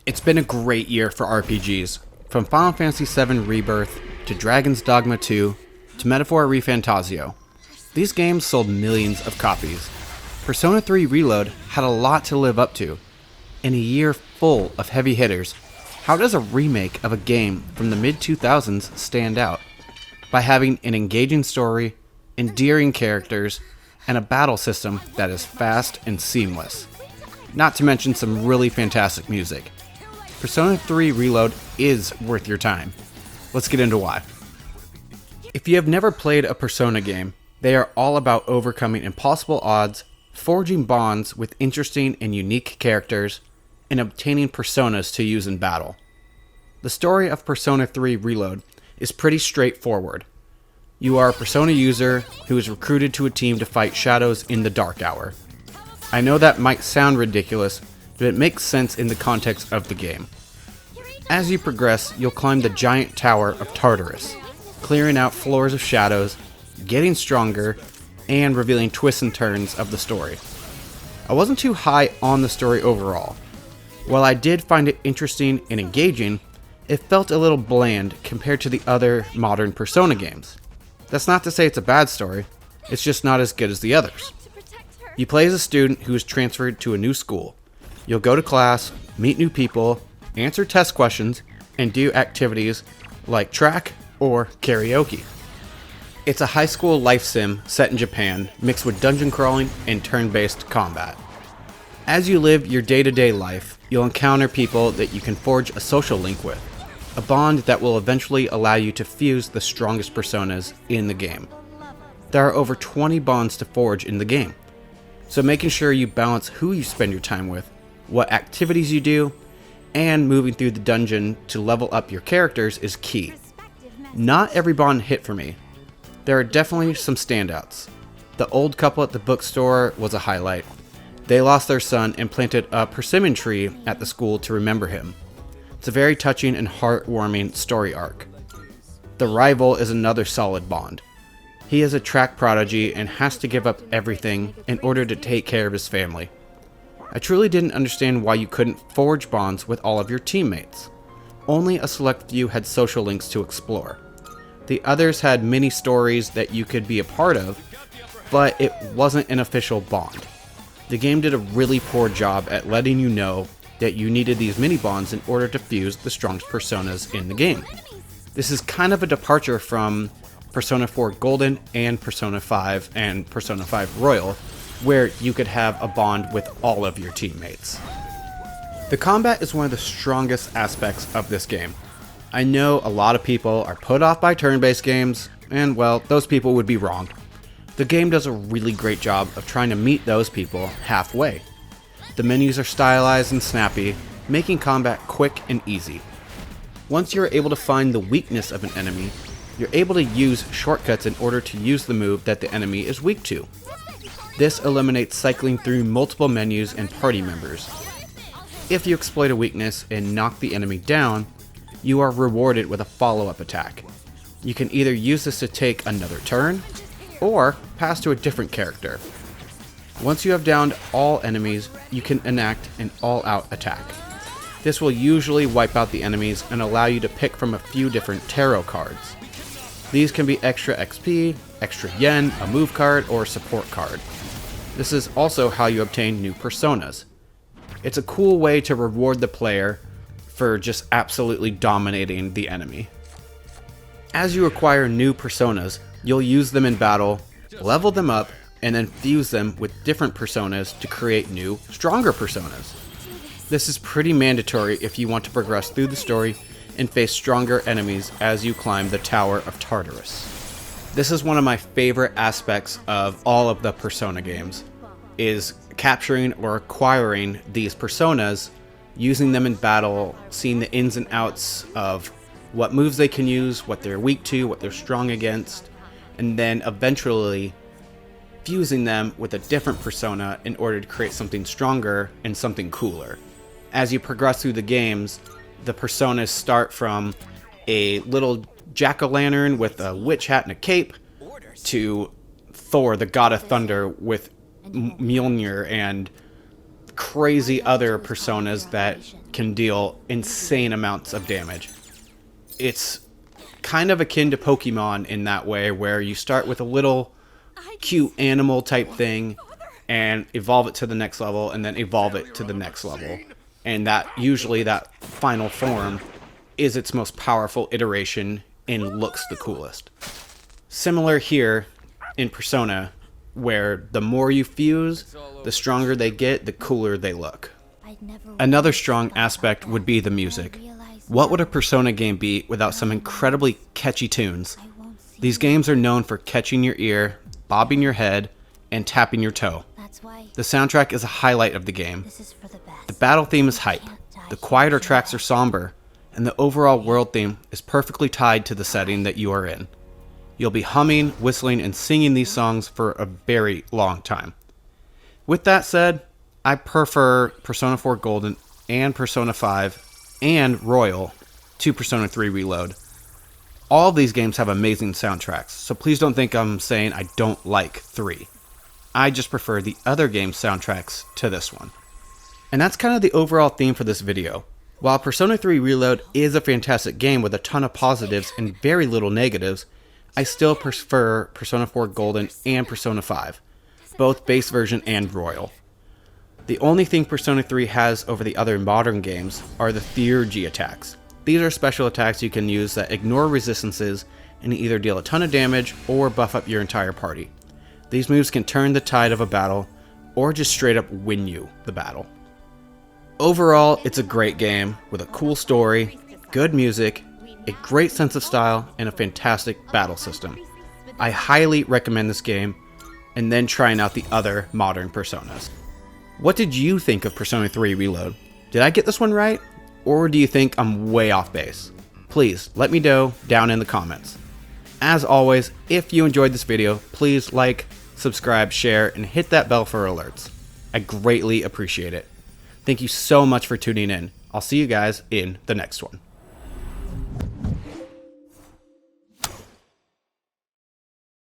It's been a great year for RPGs. From Final Fantasy VII Rebirth, to Dragon's Dogma 2, to Metaphor ReFantazio. These games sold millions of copies. Persona 3 Reload had a lot to live up to. In a year full of heavy hitters, how does a remake of a game from the mid-2000s stand out? By having an engaging story, endearing characters, and a battle system that is fast and seamless. Not to mention some really fantastic music. Persona 3 Reload is worth your time. Let's get into why. If you have never played a Persona game, they are all about overcoming impossible odds, forging bonds with interesting and unique characters, and obtaining personas to use in battle. The story of Persona 3 Reload is pretty straightforward. You are a Persona user who is recruited to a team to fight shadows in the Dark Hour. I know that might sound ridiculous, but it makes sense in the context of the game. As you progress, you'll climb the giant tower of Tartarus, clearing out floors of shadows, getting stronger, and revealing twists and turns of the story. I wasn't too high on the story overall. While I did find it interesting and engaging, it felt a little bland compared to the other modern Persona games. That's not to say it's a bad story, it's just not as good as the others. You play as a student who is transferred to a new school. You'll go to class, meet new people, answer test questions, and do activities like track or karaoke. It's a high school life sim set in Japan, mixed with dungeon crawling and turn-based combat. As you live your day-to-day life, you'll encounter people that you can forge a social link with, a bond that will eventually allow you to fuse the strongest personas in the game. There are over 20 bonds to forge in the game, so making sure you balance who you spend your time with, what activities you do, and moving through the dungeon to level up your characters is key. Not every bond hit for me. There are definitely some standouts. The old couple at the bookstore was a highlight. They lost their son and planted a persimmon tree at the school to remember him. It's a very touching and heartwarming story arc. The rival is another solid bond. He is a track prodigy and has to give up everything in order to take care of his family. I truly didn't understand why you couldn't forge bonds with all of your teammates. Only a select few had social links to explore. The others had mini stories that you could be a part of, but it wasn't an official bond. The game did a really poor job at letting you know that you needed these mini bonds in order to fuse the strongest personas in the game. This is kind of a departure from Persona 4 Golden and Persona 5 and Persona 5 Royal, where you could have a bond with all of your teammates. The combat is one of the strongest aspects of this game. I know a lot of people are put off by turn-based games, and well, those people would be wrong. The game does a really great job of trying to meet those people halfway. The menus are stylized and snappy, making combat quick and easy. Once you're able to find the weakness of an enemy, you're able to use shortcuts in order to use the move that the enemy is weak to. This eliminates cycling through multiple menus and party members. If you exploit a weakness and knock the enemy down, you are rewarded with a follow-up attack. You can either use this to take another turn, or pass to a different character. Once you have downed all enemies, you can enact an all-out attack. This will usually wipe out the enemies and allow you to pick from a few different tarot cards. These can be extra XP, extra yen, a move card, or a support card. This is also how you obtain new personas. It's a cool way to reward the player for just absolutely dominating the enemy. As you acquire new personas, you'll use them in battle, level them up, and then fuse them with different personas to create new, stronger personas. This is pretty mandatory if you want to progress through the story and face stronger enemies as you climb the Tower of Tartarus. This is one of my favorite aspects of all of the Persona games, is capturing or acquiring these personas, using them in battle, seeing the ins and outs of what moves they can use, what they're weak to, what they're strong against, and then eventually fusing them with a different persona in order to create something stronger and something cooler. As you progress through the games, the personas start from a little jack-o'-lantern with a witch hat and a cape to Thor, the god of thunder, with Mjolnir and crazy other personas that can deal insane amounts of damage. It's kind of akin to Pokemon in that way, where you start with a little cute animal type thing and evolve it to the next level and then evolve it to the next level. And that usually that final form is its most powerful iteration and looks the coolest. Similar here in Persona, where the more you fuse, the stronger they get, the cooler they look. Another strong aspect would be the music. What would a Persona game be without some incredibly catchy tunes? These games are known for catching your ear, bobbing your head, and tapping your toe. The soundtrack is a highlight of the game. The battle theme is hype, the quieter tracks are somber, and the overall world theme is perfectly tied to the setting that you are in. You'll be humming, whistling, and singing these songs for a very long time. With that said, I prefer Persona 4 Golden and Persona 5 and Royal to Persona 3 Reload. All of these games have amazing soundtracks, so please don't think I'm saying I don't like 3. I just prefer the other game's soundtracks to this one. And that's kind of the overall theme for this video. While Persona 3 Reload is a fantastic game with a ton of positives and very little negatives, I still prefer Persona 4 Golden and Persona 5, both base version and Royal. The only thing Persona 3 has over the other modern games are the Theurgy attacks. These are special attacks you can use that ignore resistances and either deal a ton of damage or buff up your entire party. These moves can turn the tide of a battle or just straight up win you the battle. Overall, it's a great game with a cool story, good music, a great sense of style, and a fantastic battle system. I highly recommend this game, and then trying out the other modern Personas. What did you think of Persona 3 Reload? Did I get this one right? Or do you think I'm way off base? Please let me know down in the comments. As always, if you enjoyed this video, please like, subscribe, share, and hit that bell for alerts. I greatly appreciate it. Thank you so much for tuning in. I'll see you guys in the next one.